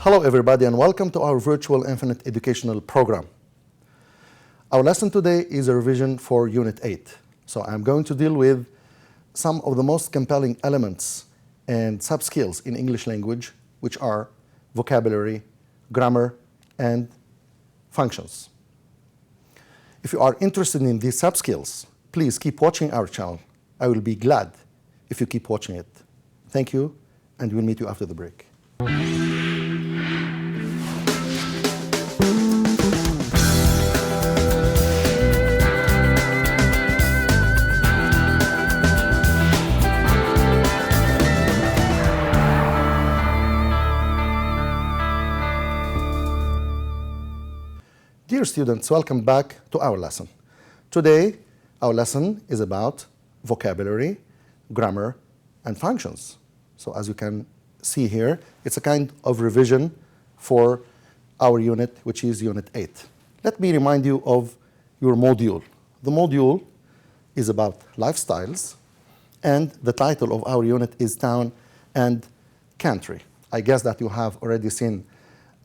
Hello everybody and welcome to our virtual infinite educational program. Our lesson today is a revision for Unit 8. So I'm going to deal with some of the most compelling elements and sub-skills in English language, which are vocabulary, grammar, and functions. If you are interested in these sub-skills, please keep watching our channel. I will be glad if you keep watching it. Thank you, and we'll meet you after the break. Dear students, welcome back to our lesson. Today, our lesson is about vocabulary, grammar, and functions. So as you can see here, it's a kind of revision for our unit, which is Unit 8. Let me remind you of your module. The module is about lifestyles, and the title of our unit is Town and Country. I guess that you have already seen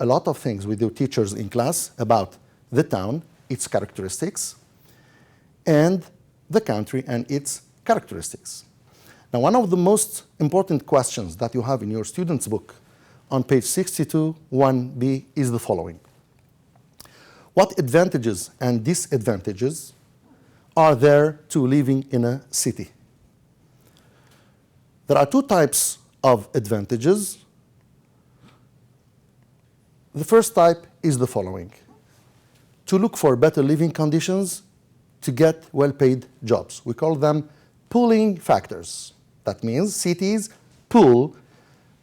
a lot of things with your teachers in class about the town, its characteristics, and the country and its characteristics. Now, one of the most important questions that you have in your student's book on page 62, 1b, is the following. What advantages and disadvantages are there to living in a city? There are two types of advantages. The first type is the following: to look for better living conditions, to get well-paid jobs. We call them pooling factors. That means cities pool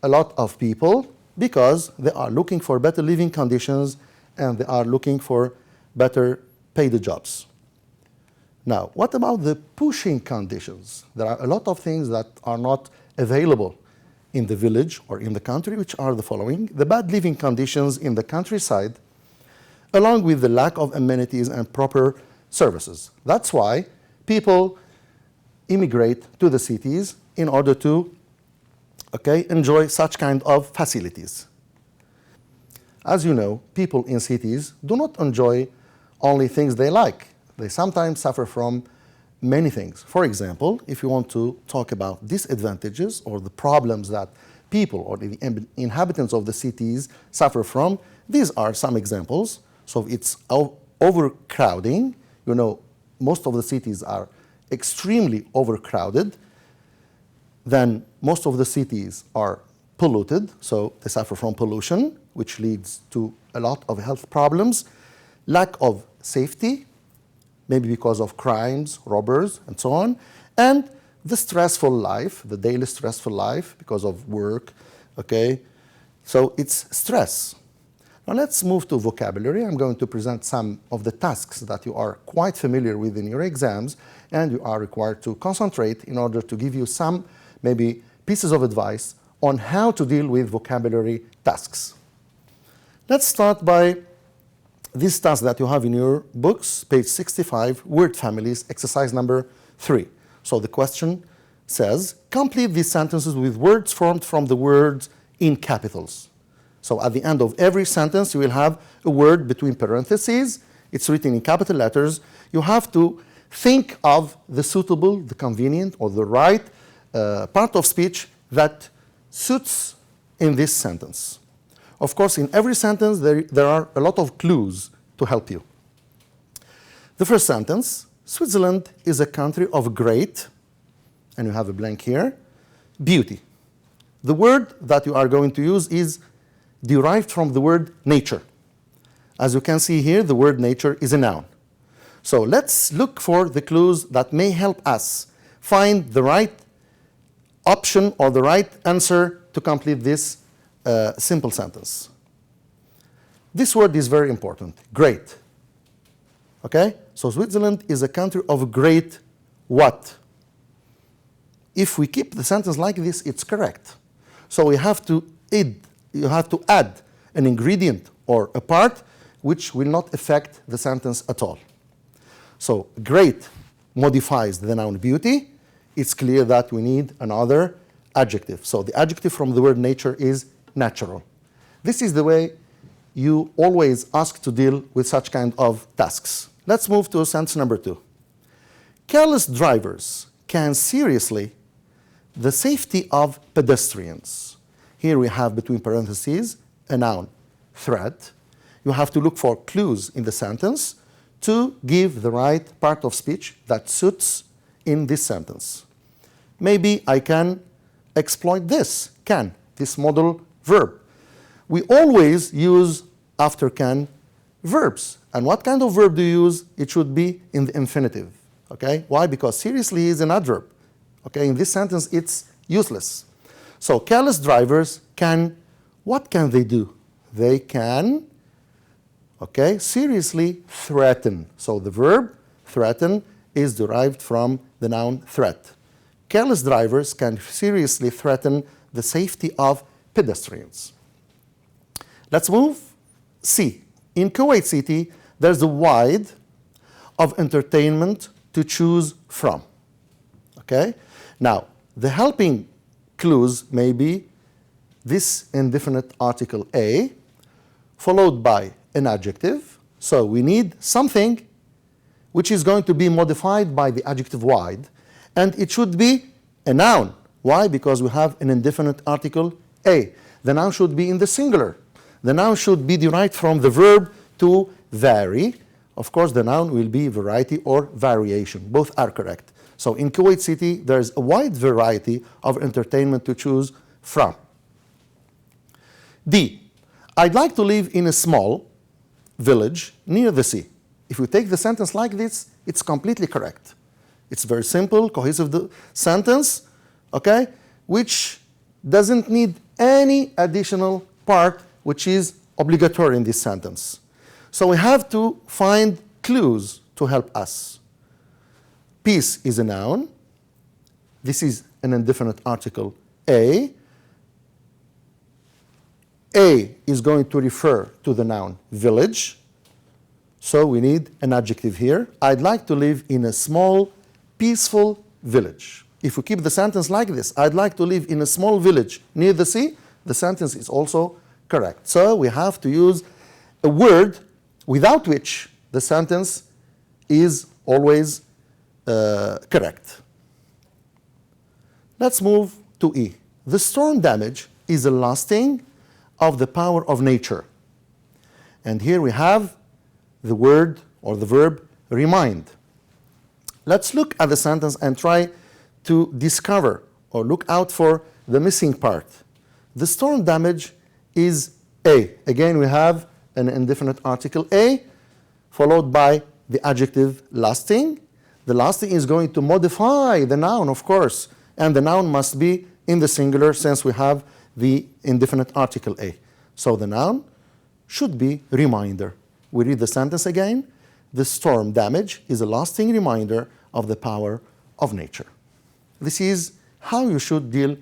a lot of people because they are looking for better living conditions and they are looking for better paid jobs. Now, what about the pushing conditions? There are a lot of things that are not available in the village or in the country, which are the following: the bad living conditions in the countryside, along with the lack of amenities and proper services. That's why people immigrate to the cities in order to enjoy such kind of facilities. As you know, people in cities do not enjoy only things they like. They sometimes suffer from many things. For example, if you want to talk about disadvantages or the problems that people or the inhabitants of the cities suffer from, these are some examples. So it's overcrowding. You know, most of the cities are extremely overcrowded. Then most of the cities are polluted, so they suffer from pollution, which leads to a lot of health problems. Lack of safety, maybe because of crimes, robbers, and so on. And the stressful life, the daily stressful life because of work, So it's stress. Now let's move to vocabulary. I'm going to present some of the tasks that you are quite familiar with in your exams, and you are required to concentrate in order to give you some maybe pieces of advice on how to deal with vocabulary tasks. Let's start by this task that you have in your books, page 65, word families, exercise number 3. So the question says, complete these sentences with words formed from the words in capitals. So at the end of every sentence, you will have a word between parentheses. It's written in capital letters. You have to think of the suitable, the convenient, or the right part of speech that suits in this sentence. Of course, in every sentence, there are a lot of clues to help you. The first sentence, Switzerland is a country of great, and you have a blank here, beauty. The word that you are going to use is derived from the word nature. As you can see here, the word nature is a noun. So let's look for the clues that may help us find the right option or the right answer to complete this simple sentence. This word is very important, great. So Switzerland is a country of great what? If we keep the sentence like this, it's correct. So you have to add an ingredient or a part which will not affect the sentence at all. So great modifies the noun beauty. It's clear that we need another adjective. So the adjective from the word nature is natural. This is the way you always ask to deal with such kind of tasks. Let's move to sentence number 2. Careless drivers can seriously the safety of pedestrians. Here we have between parentheses a noun, threat. You have to look for clues in the sentence to give the right part of speech that suits in this sentence. Maybe I can exploit this, can, this modal verb. We always use after can verbs. And what kind of verb do you use? It should be in the infinitive. Okay? Why? Because seriously is an adverb. Okay? In this sentence, it's useless. So careless drivers can, what can they do? They can, okay, seriously threaten. So the verb threaten is derived from the noun threat. Careless drivers can seriously threaten the safety of pedestrians. Let's move C. In Kuwait City, there's a wide of entertainment to choose from. Okay? Now, the helping clues may be this indefinite article A, followed by an adjective. So we need something which is going to be modified by the adjective wide, and it should be a noun. Why? Because we have an indefinite article A. The noun should be in the singular. The noun should be derived from the verb to vary. Of course, the noun will be variety or variation. Both are correct. So in Kuwait City, there's a wide variety of entertainment to choose from. D. I'd like to live in a small village near the sea. If you take the sentence like this, it's completely correct. It's very simple, cohesive sentence, okay, which doesn't need any additional part which is obligatory in this sentence. So we have to find clues to help us. Peace is a noun. This is an indefinite article A. A is going to refer to the noun village. So we need an adjective here. I'd like to live in a small, peaceful village. If we keep the sentence like this, I'd like to live in a small village near the sea, the sentence is also correct. So we have to use a word without which the sentence is always correct. Let's move to E. The storm damage is a lasting of the power of nature. And here we have the word or the verb remind. Let's look at the sentence and try to discover or look out for the missing part. The storm damage is A. Again, we have an indefinite article A followed by the adjective lasting. The lasting is going to modify the noun, of course, and the noun must be in the singular since we have the indefinite article A. So the noun should be reminder. We read the sentence again. The storm damage is a lasting reminder of the power of nature. This is how you should deal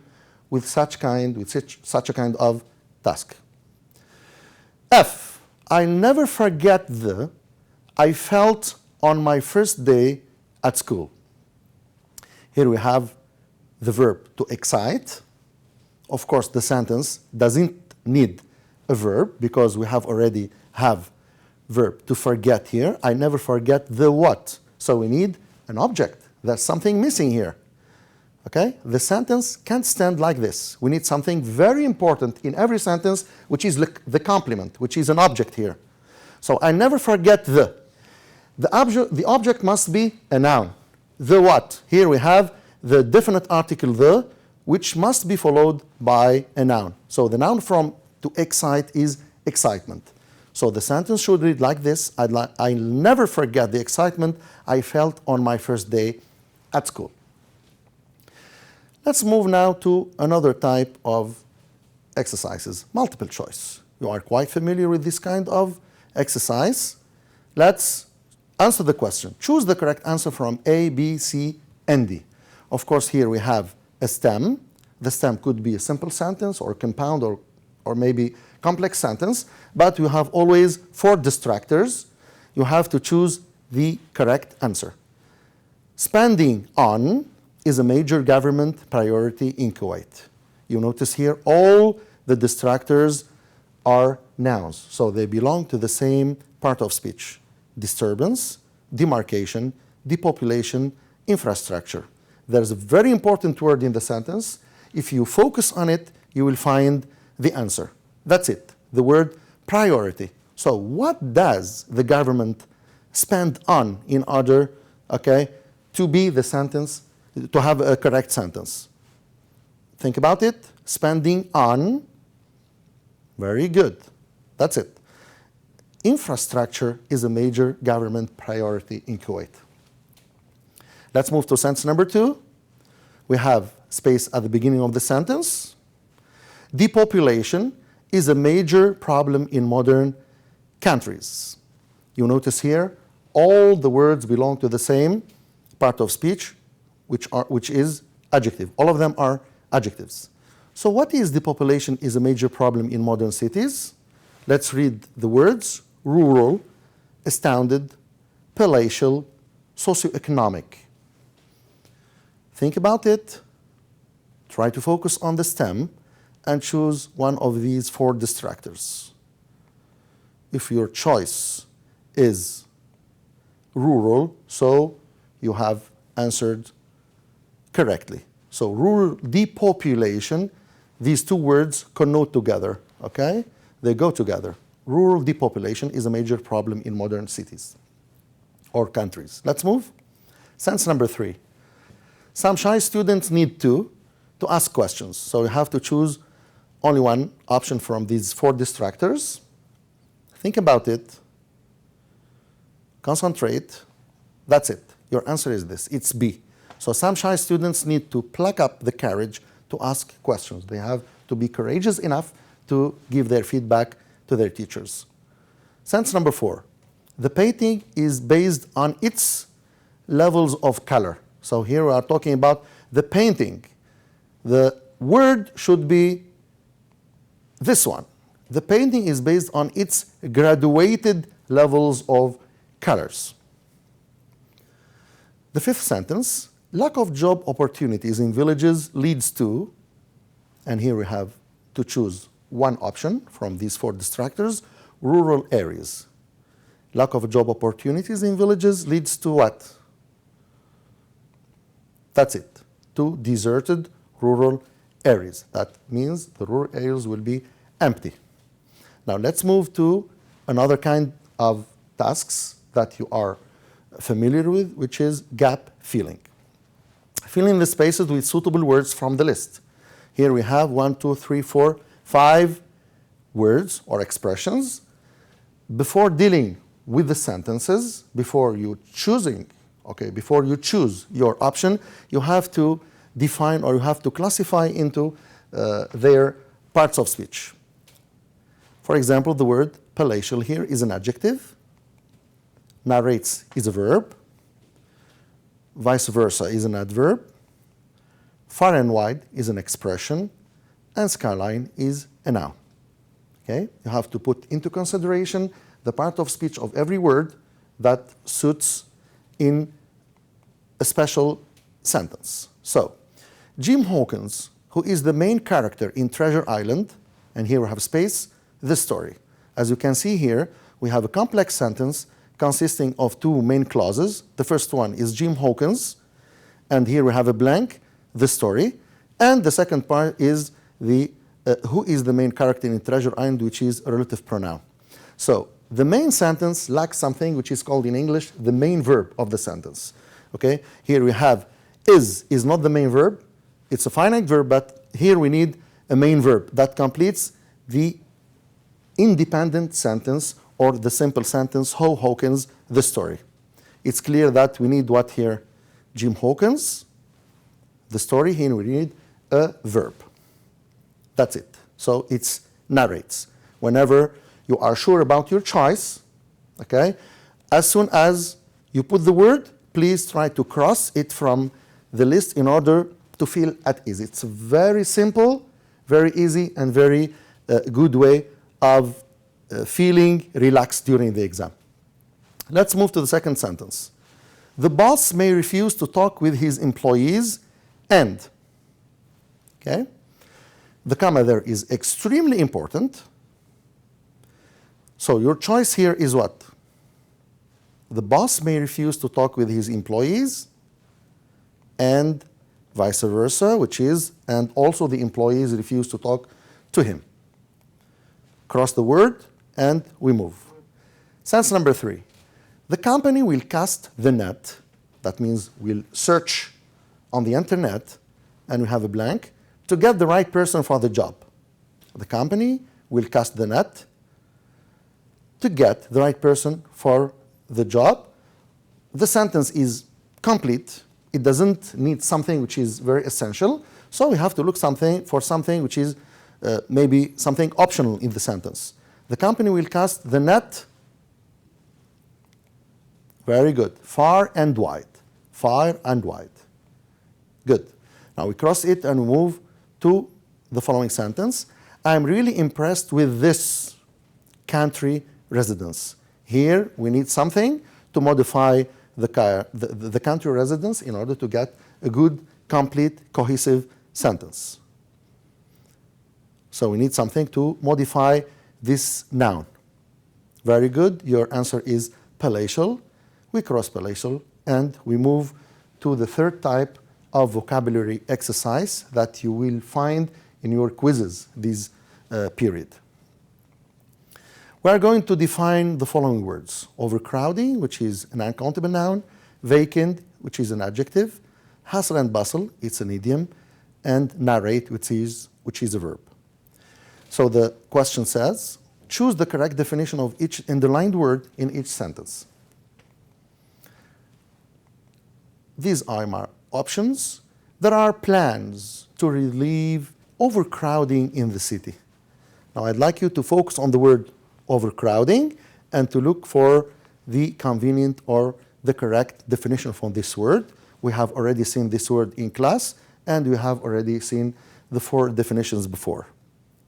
with such a kind of task. F. I'll never forget the I felt on my first day at school. Here we have the verb to excite. Of course, the sentence doesn't need a verb because we have already have verb to forget here. I never forget the what. So we need an object. There's something missing here. Okay? The sentence can't stand like this. We need something very important in every sentence, which is the complement, which is an object here. So I never forget the. The object must be a noun. The what? Here we have the definite article the, which must be followed by a noun. So the noun from to excite is excitement. So the sentence should read like this. I'll never forget the excitement I felt on my first day at school. Let's move now to another type of exercises, multiple choice. You are quite familiar with this kind of exercise. Let's answer the question. Choose the correct answer from A, B, C, and D. Of course, here we have a stem. The stem could be a simple sentence or compound or maybe complex sentence, but you have always 4 distractors. You have to choose the correct answer. Spending on is a major government priority in Kuwait. You notice here all the distractors are nouns. So they belong to the same part of speech. Disturbance, demarcation, depopulation, infrastructure. There's a very important word in the sentence. If you focus on it, you will find the answer. That's it, the word priority. So what does the government spend on in order, okay, to be the sentence, to have a correct sentence? Think about it. Spending on. Very good. That's it. Infrastructure is a major government priority in Kuwait. Let's move to sentence number 2. We have space at the beginning of the sentence. Depopulation is a major problem in modern countries. You notice here, all the words belong to the same part of speech, which is adjective. All of them are adjectives. So what is depopulation is a major problem in modern cities? Let's read the words: rural, astounded, palatial, socioeconomic. Think about it. Try to focus on the stem and choose one of these 4 distractors. If your choice is rural, so you have answered correctly. So rural depopulation, these 2 words connote together, okay? They go together. Rural depopulation is a major problem in modern cities or countries. Let's move. Sentence number 3. Some shy students need to ask questions. So you have to choose only one option from these 4 distractors. Think about it. Concentrate. That's it. Your answer is this. It's B. So some shy students need to pluck up the courage to ask questions. They have to be courageous enough to give their feedback to their teachers. Sentence number 4. The painting is based on its levels of color. So here we are talking about the painting. The word should be this one. The painting is based on its graduated levels of colors. The 5th sentence, lack of job opportunities in villages leads to, and here we have to choose one option from these 4 distractors, rural areas. Lack of job opportunities in villages leads to what? That's it, to deserted rural areas. That means the rural areas will be empty. Now let's move to another kind of tasks that you are familiar with, which is gap filling. Filling the spaces with suitable words from the list. Here we have 1, 2, 3, 4, 5 words or expressions. Before dealing with the sentences, before you choose your option, you have to define or you have to classify into their parts of speech. For example, the word palatial here is an adjective. Narrates is a verb. Vice versa is an adverb. Far and wide is an expression. And skyline is a noun. Okay? You have to put into consideration the part of speech of every word that suits in a special sentence. So, Jim Hawkins, who is the main character in Treasure Island, and here we have space, this story. As you can see here, we have a complex sentence consisting of 2 main clauses. The first one is Jim Hawkins, and here we have a blank, the story. And the second part is the who is the main character in Treasure Island, which is a relative pronoun. So the main sentence lacks something which is called in English the main verb of the sentence. Okay? Here we have is not the main verb. It's a finite verb, but here we need a main verb that completes the independent sentence or the simple sentence, Hawkins, the story. It's clear that we need what here? Jim Hawkins, the story. Here we need a verb. That's it. So it's narrates. Whenever you are sure about your choice, okay, as soon as you put the word, please try to cross it from the list in order to feel at ease. It's a very simple, very easy, and very good way of feeling relaxed during the exam. Let's move to the second sentence. The boss may refuse to talk with his employees and, okay? The comma there is extremely important. So your choice here is what? The boss may refuse to talk with his employees, and vice versa, which is, and also the employees refuse to talk to him. Cross the word, and we move. Sentence number 3. The company will cast the net. That means we'll search on the internet, and we have a blank, to get the right person for the job. The company will cast the net to get the right person for the job. The sentence is complete. It doesn't need something which is very essential. So we have to look for something which is maybe something optional in the sentence. The company will cast the net. Very good. Far and wide. Far and wide. Good. Now we cross it and move to the following sentence. I'm really impressed with this country residence. Here we need something to modify the country residence in order to get a good, complete, cohesive sentence. So we need something to modify this noun. Very good. Your answer is palatial. We cross palatial and we move to the third type of vocabulary exercise that you will find in your quizzes this period. We are going to define the following words. Overcrowding, which is an uncountable noun. Vacant, which is an adjective. Hustle and bustle, it's an idiom. And narrate, which is a verb. So the question says, choose the correct definition of each underlined word in each sentence. These are my options. There are plans to relieve overcrowding in the city. Now I'd like you to focus on the word overcrowding and to look for the convenient or the correct definition for this word. We have already seen this word in class and we have already seen the 4 definitions before.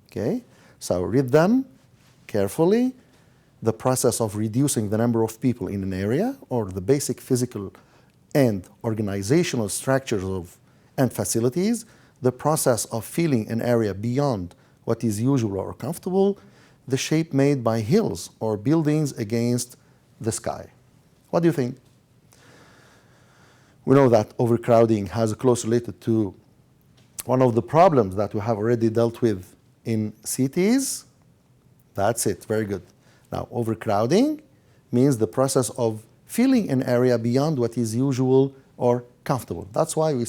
Okay, so read them carefully. The process of reducing the number of people in an area, or the basic physical and organizational structures and facilities, the process of filling an area beyond what is usual or comfortable, the shape made by hills or buildings against the sky. What do you think? We know that overcrowding has a close related to one of the problems that we have already dealt with in cities. That's it, very good. Now, overcrowding means the process of filling an area beyond what is usual or comfortable. That's why we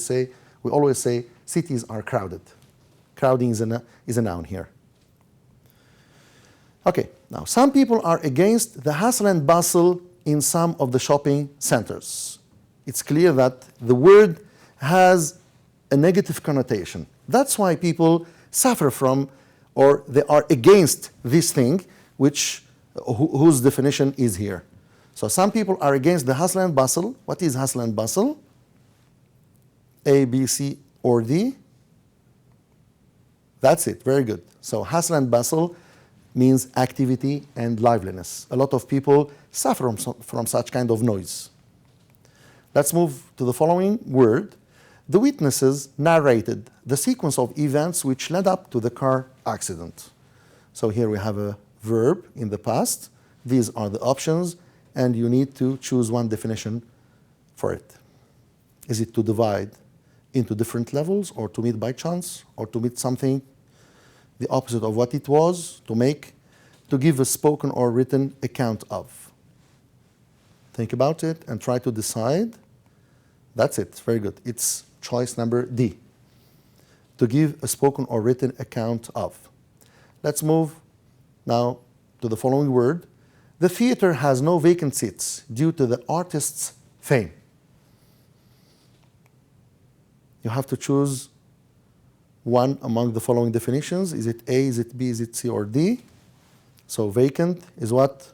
always say cities are crowded. Crowding is a noun here. Okay, now some people are against the hustle and bustle in some of the shopping centers. It's clear that the word has a negative connotation. That's why people suffer from, or they are against this thing, whose definition is here. So some people are against the hustle and bustle. What is hustle and bustle? A, B, C, or D? That's it, very good. So hustle and bustle means activity and liveliness. A lot of people suffer from such kind of noise. Let's move to the following word. The witnesses narrated the sequence of events which led up to the car accident. So here we have a verb in the past. These are the options, and you need to choose one definition for it. Is it to divide into different levels, or to meet by chance, or to meet something the opposite of what it was, to give a spoken or written account of? Think about it and try to decide. That's it, very good. It's choice number D, to give a spoken or written account of. Let's move now to the following word. The theater has no vacant seats due to the artist's fame. You have to choose one among the following definitions. Is it A, is it B, is it C, or D? So vacant is what?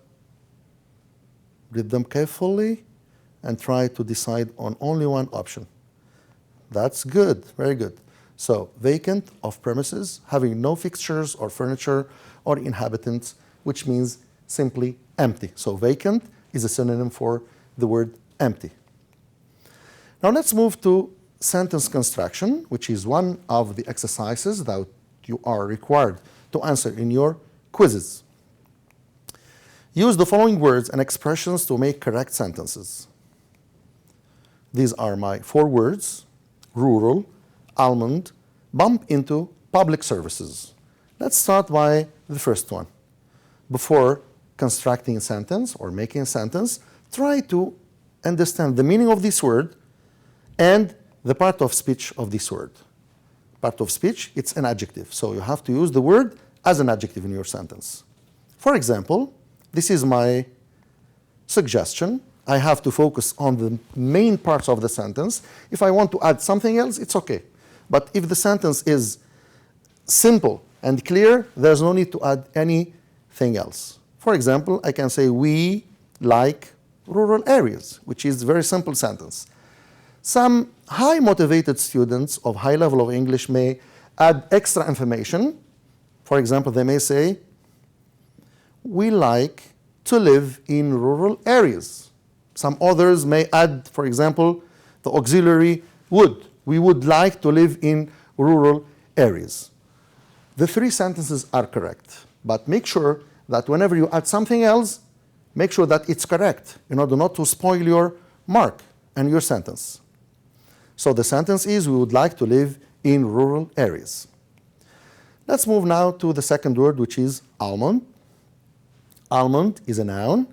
Read them carefully and try to decide on only one option. That's good, very good. So vacant, of premises, having no fixtures or furniture or inhabitants, which means simply empty. So vacant is a synonym for the word empty. Now let's move to sentence construction, which is one of the exercises that you are required to answer in your quizzes. Use the following words and expressions to make correct sentences. These are my 4 words: rural, almond, bump into, public services. Let's start by the first one. Before constructing a sentence or making a sentence, try to understand the meaning of this word and the part of speech of this word. Part of speech, it's an adjective, so you have to use the word as an adjective in your sentence. For example, this is my suggestion. I have to focus on the main parts of the sentence. If I want to add something else, it's okay. But if the sentence is simple and clear, there's no need to add anything else. For example, I can say, we like rural areas, which is a very simple sentence. Some high motivated students of high level of English may add extra information. For example, they may say, we like to live in rural areas. Some others may add, for example, the auxiliary would. We would like to live in rural areas. The 3 sentences are correct, but make sure that whenever you add something else, make sure that it's correct in order not to spoil your mark and your sentence. So the sentence is, we would like to live in rural areas. Let's move now to the second word, which is almond. Almond is a noun.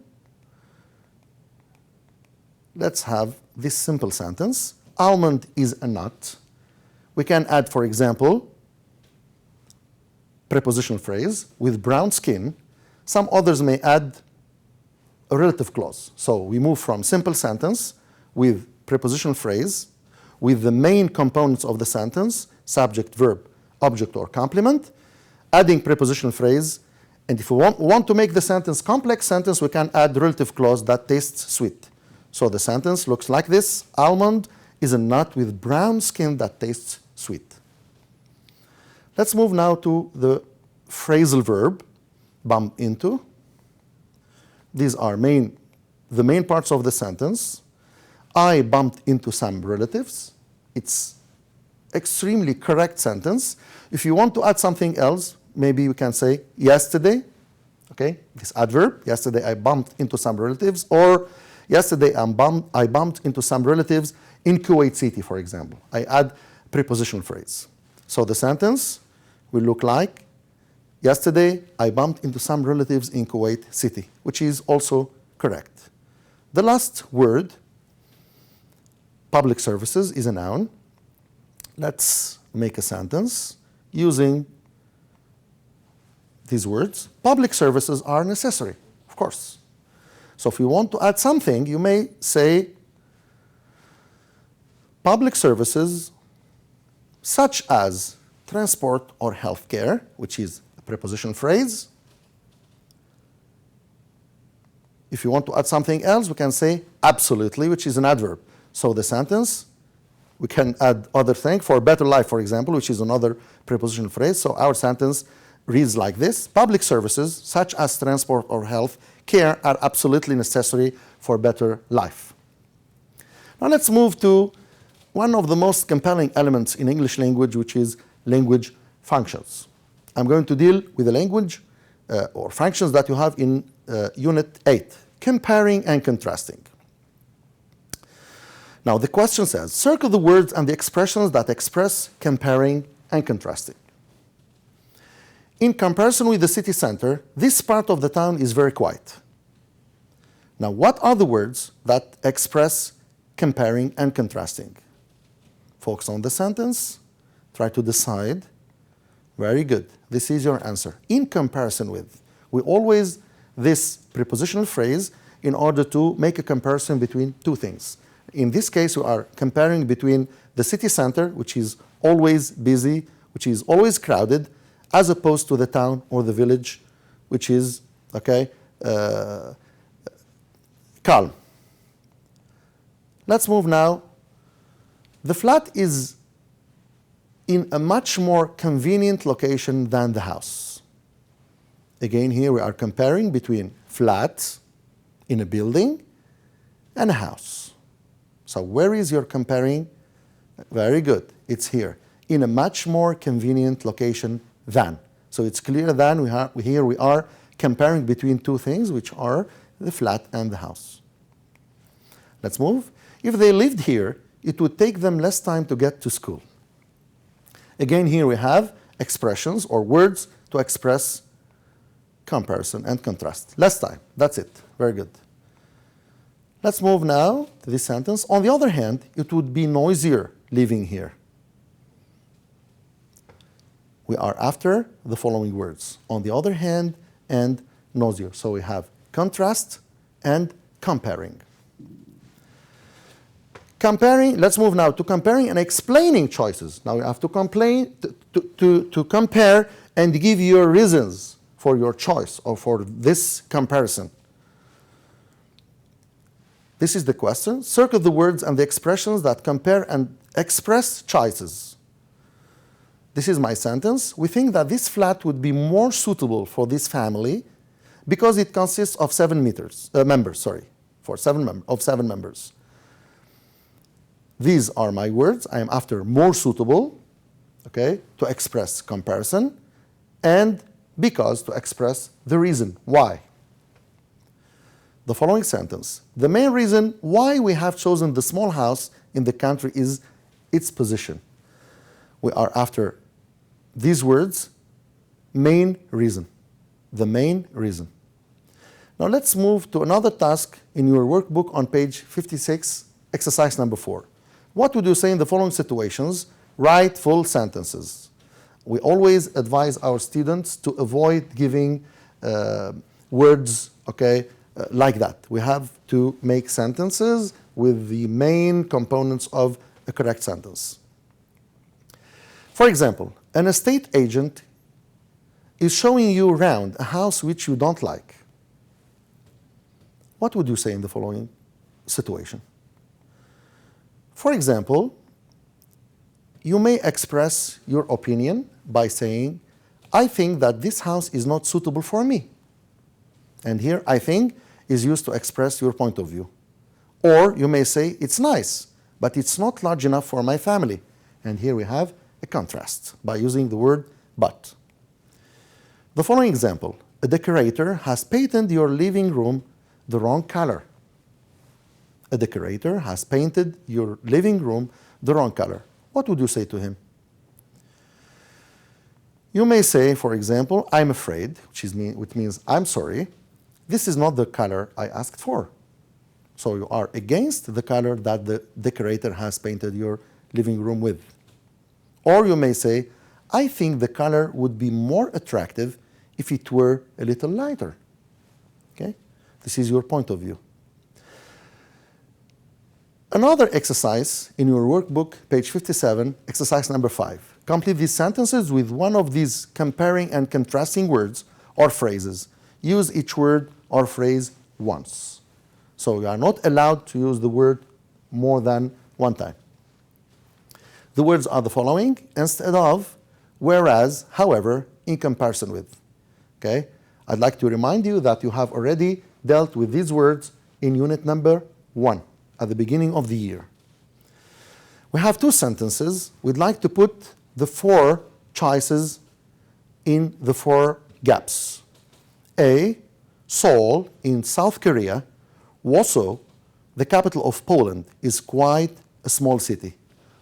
Let's have this simple sentence. Almond is a nut. We can add, for example, prepositional phrase, with brown skin. Some others may add a relative clause. So we move from simple sentence with prepositional phrase, with the main components of the sentence, subject, verb, object, or complement, adding prepositional phrase. And if we want to make the sentence complex sentence, we can add relative clause that tastes sweet. So the sentence looks like this. Almond is a nut with brown skin that tastes sweet. Let's move now to the phrasal verb, bump into. These are the main parts of the sentence. I bumped into some relatives. It's extremely correct sentence. If you want to add something else, maybe you can say yesterday, okay, this adverb, yesterday I bumped into some relatives, or yesterday I bumped into some relatives in Kuwait City, for example. I add prepositional phrase. So the sentence will look like, yesterday I bumped into some relatives in Kuwait City, which is also correct. The last word, public services, is a noun. Let's make a sentence using these words. Public services are necessary, of course. So if you want to add something, you may say public services such as transport or healthcare, which is a prepositional phrase. If you want to add something else, we can say absolutely, which is an adverb. So the sentence, we can add other things. For better life, for example, which is another prepositional phrase. So our sentence reads like this. Public services, such as transport or health care, are absolutely necessary for better life. Now let's move to one of the most compelling elements in English language, which is language functions. I'm going to deal with the language or functions that you have in Unit 8, comparing and contrasting. Now the question says, circle the words and the expressions that express comparing and contrasting. In comparison with the city center, this part of the town is very quiet. Now, what are the words that express comparing and contrasting? Focus on the sentence. Try to decide. Very good. This is your answer. In comparison with. We always this prepositional phrase in order to make a comparison between two things. In this case, we are comparing between the city center, which is always busy, which is always crowded, as opposed to the town or the village, which is, okay, calm. Let's move now. The flat is in a much more convenient location than the house. Again, here we are comparing between flats in a building and a house. So where is your comparing? Very good. It's here. In a much more convenient location than. So it's clear than here we are comparing between two things, which are the flat and the house. Let's move. If they lived here, it would take them less time to get to school. Again, here we have expressions or words to express comparison and contrast. Less time. That's it. Very good. Let's move now to this sentence. On the other hand, it would be noisier living here. We are after the following words. On the other hand and noisier. So we have contrast and comparing. Comparing, let's move now to comparing and explaining choices. Now you have to compare and give your reasons for your choice or for this comparison. This is the question. Circle the words and the expressions that compare and express choices. This is my sentence. We think that this flat would be more suitable for this family because it consists of 7 members. These are my words. I am after more suitable, okay, to express comparison, and because to express the reason why. The following sentence. The main reason why we have chosen the small house in the country is its position. We are after these words, main reason, the main reason. Now let's move to another task in your workbook on page 56, exercise number 4. What would you say in the following situations? Write full sentences. We always advise our students to avoid giving words, okay, like that. We have to make sentences with the main components of a correct sentence. For example, an estate agent is showing you around a house which you don't like. What would you say in the following situation? For example, you may express your opinion by saying, I think that this house is not suitable for me. And here, I think is used to express your point of view. Or you may say, it's nice, but it's not large enough for my family. And here we have a contrast by using the word but. The following example, a decorator has painted your living room the wrong color. A decorator has painted your living room the wrong color. What would you say to him? You may say, for example, I'm afraid, which means I'm sorry. This is not the color I asked for. So you are against the color that the decorator has painted your living room with. Or you may say, I think the color would be more attractive if it were a little lighter. Okay? This is your point of view. Another exercise in your workbook, page 57, exercise number 5. Complete these sentences with one of these comparing and contrasting words or phrases. Use each word or phrase once. So you are not allowed to use the word more than one time. The words are the following: instead of, whereas, however, in comparison with. Okay? I'd like to remind you that you have already dealt with these words in unit number 1 at the beginning of the year. We have 2 sentences. We'd like to put the 4 choices in the 4 gaps. A, Seoul in South Korea, Warsaw, the capital of Poland, is quite a small city.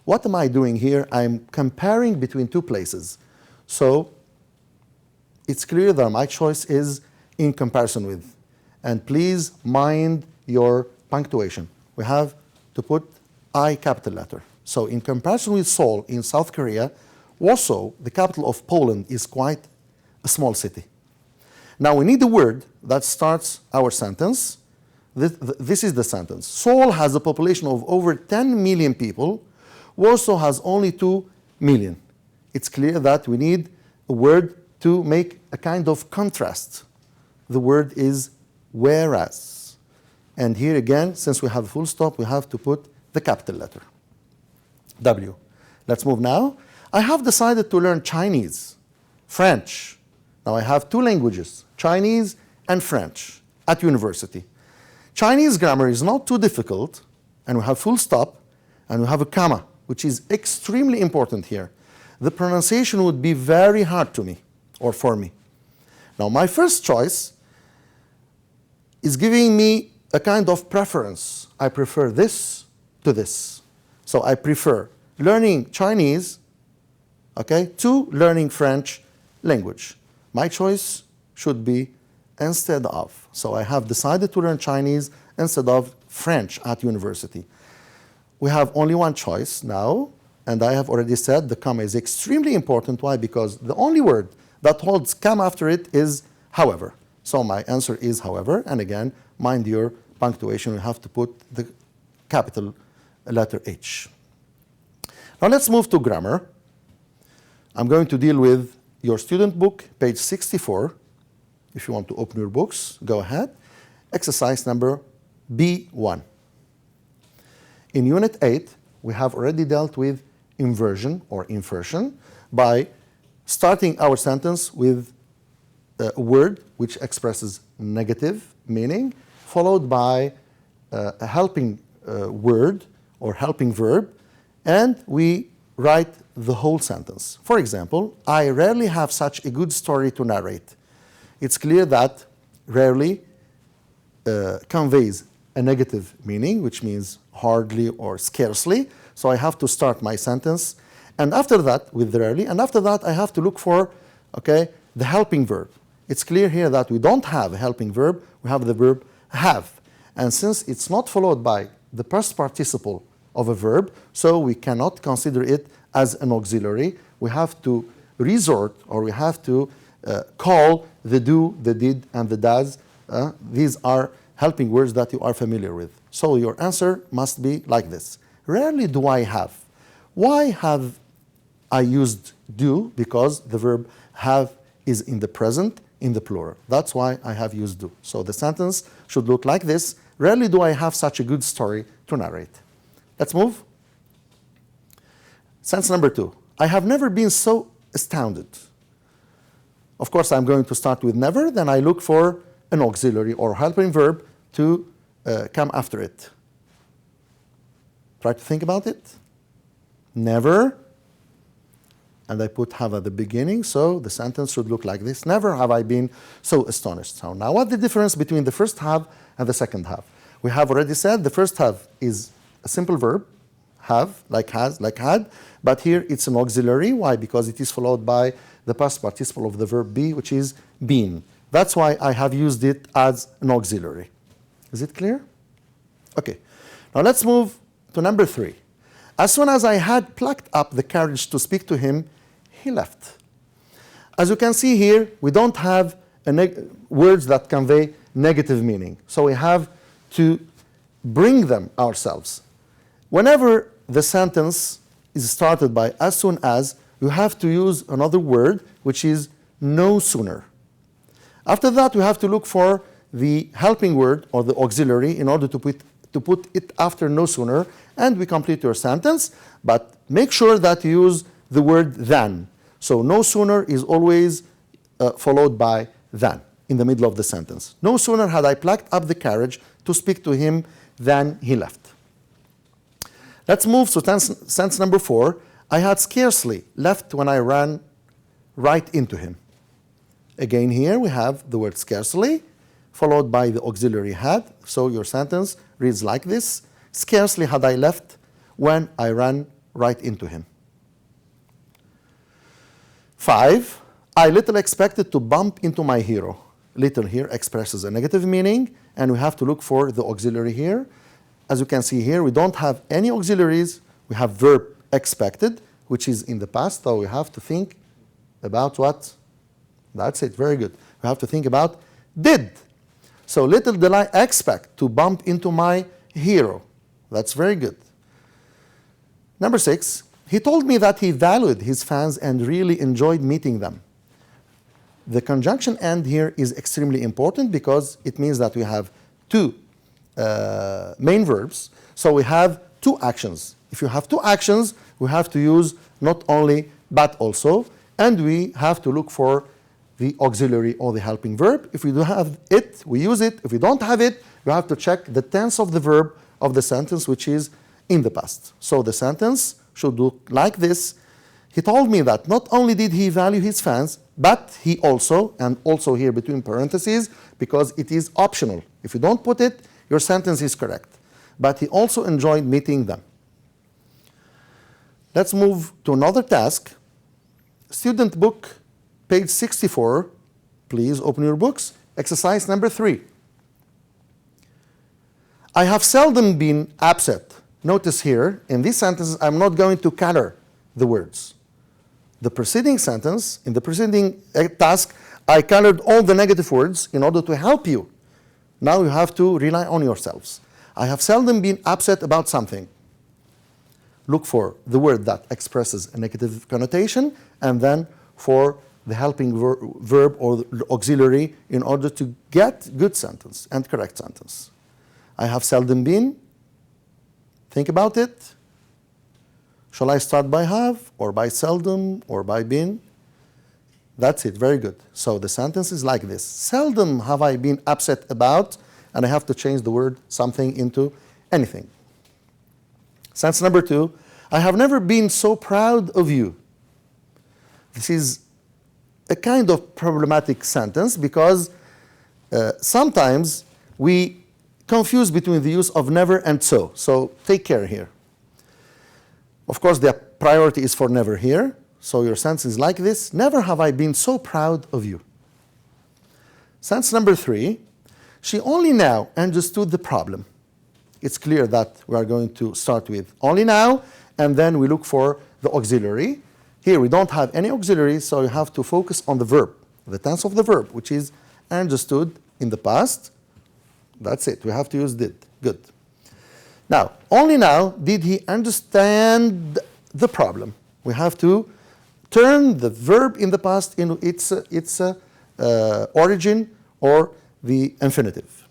What am I doing here? I'm comparing between 2 places. So it's clear that my choice is in comparison with. And please mind your punctuation. We have to put I capital letter. So in comparison with Seoul in South Korea, Warsaw, the capital of Poland, is quite a small city. Now we need a word that starts our sentence. This is the sentence. Seoul has a population of over 10 million people. Warsaw has only 2 million. It's clear that we need a word to make a kind of contrast. The word is whereas. And here again, since we have a full stop, we have to put the capital letter, W. Let's move now. I have decided to learn Chinese, French. Now I have 2 languages, Chinese and French, at university. Chinese grammar is not too difficult, and we have full stop, and we have a comma, which is extremely important here. The pronunciation would be very hard to me, or for me. Now, my first choice is giving me a kind of preference. I prefer this to this. So I prefer learning Chinese, okay, to learning French language. My choice should be instead of. So I have decided to learn Chinese instead of French at university. We have only one choice now, and I have already said the comma is extremely important. Why? Because the only word that holds comma after it is however. So my answer is however, and again, mind your punctuation, you have to put the capital letter H. Now let's move to grammar. I'm going to deal with your student book, page 64. If you want to open your books, go ahead. Exercise number B1. In Unit 8, we have already dealt with inversion or inversion by starting our sentence with a word which expresses negative meaning, followed by a helping word or helping verb, and we write the whole sentence. For example, I rarely have such a good story to narrate. It's clear that rarely conveys a negative meaning, which means hardly or scarcely. So I have to start my sentence, and after that, with rarely, and after that, I have to look for, okay, the helping verb. It's clear here that we don't have a helping verb, we have the verb have. And since it's not followed by the past participle of a verb, so we cannot consider it as an auxiliary. We have to resort, or we have to call the do, the did, and the does. These are helping words that you are familiar with. So your answer must be like this. Rarely do I have. Why have I used do? Because the verb have is in the present, in the plural. That's why I have used do. So the sentence should look like this. Rarely do I have such a good story to narrate. Let's move. Sentence number 2. I have never been so astounded. Of course, I'm going to start with never, then I look for an auxiliary or helping verb to come after it. Try to think about it. Never, and I put have at the beginning, so the sentence should look like this. Never have I been so astonished. So now what's the difference between the first have and the second have? We have already said the first have is a simple verb, have, like has, like had, but here it's an auxiliary. Why? Because it is followed by the past participle of the verb be, which is been. That's why I have used it as an auxiliary. Is it clear? Okay. Now let's move to number 3. As soon as I had plucked up the courage to speak to him, he left. As you can see here, we don't have words that convey negative meaning. So we have to bring them ourselves. Whenever the sentence is started by as soon as, you have to use another word, which is no sooner. After that, we have to look for the helping word or the auxiliary in order to put it after no sooner, and we complete your sentence, but make sure that you use the word than. So no sooner is always followed by than in the middle of the sentence. No sooner had I plucked up the courage to speak to him than he left. Let's move to sentence number 4. I had scarcely left when I ran right into him. Again, here we have the word scarcely, followed by the auxiliary had. So your sentence reads like this. Scarcely had I left when I ran right into him. 5. I little expected to bump into my hero. Little here expresses a negative meaning, and we have to look for the auxiliary here. As you can see here, we don't have any auxiliaries. We have verb expected, which is in the past, so we have to think about what? That's it, very good. We have to think about did. So little did I expect to bump into my hero. That's very good. Number 6, he told me that he valued his fans and really enjoyed meeting them. The conjunction and here is extremely important because it means that we have two main verbs. So we have two actions. If you have two actions, we have to use not only but also, and we have to look for the auxiliary or the helping verb. If we do have it, we use it. If we don't have it, we have to check the tense of the verb of the sentence, which is in the past. So the sentence should look like this. He told me that not only did he value his fans, but he also, and also here between parentheses, because it is optional. If you don't put it, your sentence is correct. But he also enjoyed meeting them. Let's move to another task. Student book, page 64. Please open your books. Exercise number 3. I have seldom been upset. Notice here, in these sentences, I'm not going to color the words. The preceding sentence, in the preceding task, I colored all the negative words in order to help you. Now you have to rely on yourselves. I have seldom been upset about something. Look for the word that expresses a negative connotation, and then for the helping verb or the auxiliary in order to get good sentence and correct sentence. I have seldom been. Think about it. Shall I start by have, or by seldom, or by been? That's it, very good. So the sentence is like this. Seldom have I been upset about, and I have to change the word something into anything. Sentence number 2, I have never been so proud of you. This is a kind of problematic sentence because sometimes we confuse between the use of never and so. So take care here. Of course, the priority is for never here. So your sentence is like this. Never have I been so proud of you. Sentence number 3, she only now understood the problem. It's clear that we are going to start with only now, and then we look for the auxiliary. Here we don't have any auxiliary, so you have to focus on the verb, the tense of the verb, which is understood in the past. That's it. We have to use did. Good. Now, only now did he understand the problem. We have to turn the verb in the past into its origin or the infinitive.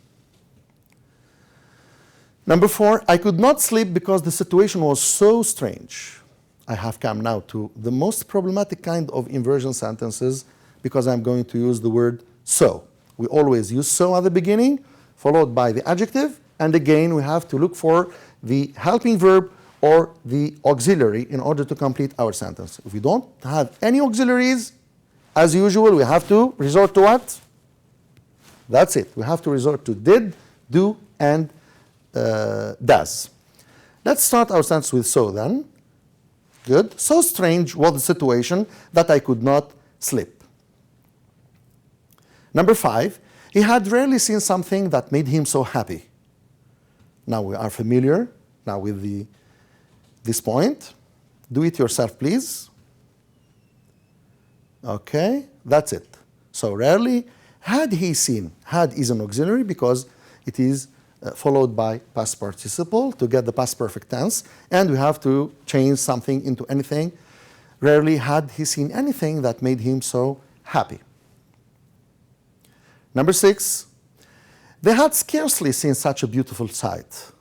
Number 4, I could not sleep because the situation was so strange. I have come now to the most problematic kind of inversion sentences because I'm going to use the word so. We always use so at the beginning, followed by the adjective, and again we have to look for the helping verb or the auxiliary in order to complete our sentence. If we don't have any auxiliaries, as usual, we have to resort to what? That's it. We have to resort to did, do, and does. Let's start our sentence with so then. Good. So strange was the situation that I could not sleep. Number 5, he had rarely seen something that made him so happy. Now we are familiar now with this point. Do it yourself, please. Okay, that's it. So rarely, had he seen. Had is an auxiliary because it is followed by past participle to get the past perfect tense, and we have to change something into anything. Rarely had he seen anything that made him so happy. Number 6, they had scarcely seen such a beautiful sight.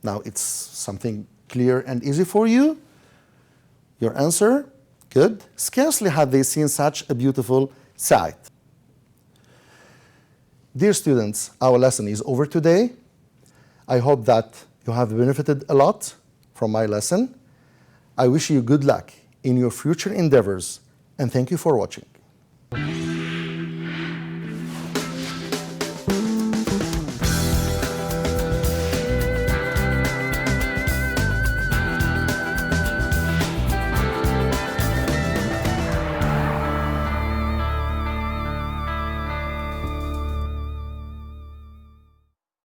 Now it's something clear and easy for you. Your answer, good. Scarcely had they seen such a beautiful sight. Dear students, our lesson is over today. I hope that you have benefited a lot from my lesson. I wish you good luck in your future endeavors, and thank you for watching.